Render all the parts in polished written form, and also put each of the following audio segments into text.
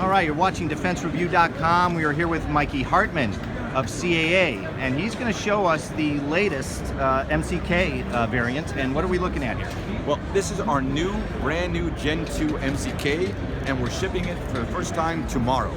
All right, you're watching DefenseReview.com. We are here with Mikey Hartman of CAA, and he's going to show us the latest MCK variant. And what are we looking at here? Well, this is our brand new Gen 2 MCK, and we're shipping it for the first time tomorrow.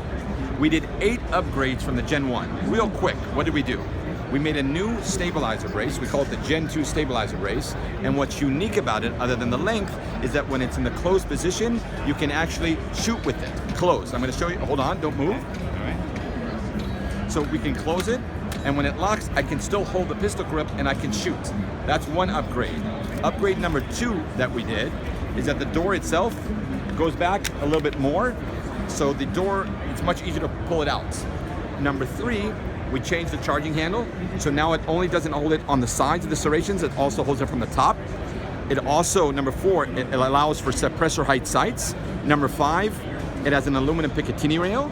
We did 8 upgrades from the Gen 1. Real quick, what did we do? We made a new stabilizer brace. We call it the Gen 2 stabilizer brace. And what's unique about it, other than the length, is that when it's in the closed position, you can actually shoot with it. Closed. I'm going to show you. Hold on, don't move. All right. So we can close it, and when it locks, I can still hold the pistol grip and I can shoot. That's one upgrade. Upgrade number 2 that we did is that the door itself goes back a little bit more, so the door, it's much easier to pull it out. Number 3, we changed the charging handle, so now it only doesn't hold it on the sides of the serrations, it also holds it from the top. It also, number 4, it allows for suppressor height sights. Number 5, it has an aluminum Picatinny rail.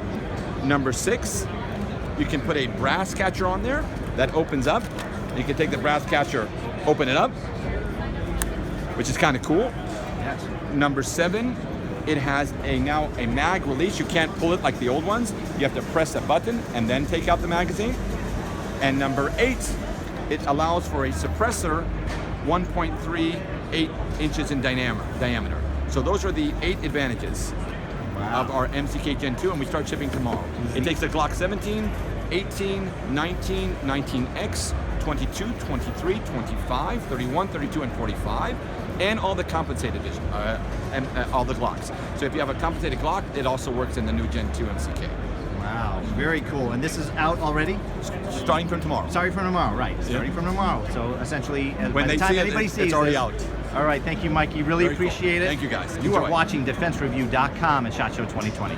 Number 6, you can put a brass catcher on there that opens up. You can take the brass catcher, open it up, which is kind of cool. Yes. Number 7, it has now a mag release. You can't pull it like the old ones. You have to press a button and then take out the magazine. And number 8, it allows for a suppressor 1.38 inches in diameter. So those are the 8 advantages of our MCK Gen 2, and we start shipping tomorrow. It takes a Glock 17, 18, 19, 19X, 22, 23, 25, 31, 32, and 45, and all the compensated edition, and all the Glocks. So if you have a compensated Glock, it also works in the new Gen 2 MCK. Wow, very cool. And this is out already? Starting from tomorrow. Starting from tomorrow, right. Starting from tomorrow. So essentially, When by the they time see anybody it, sees it's already this, out. All right, thank you, Mikey. Really Very cool. appreciate it. Thank you, guys. You are Enjoy. watching DefenseReview.com and SHOT Show 2020.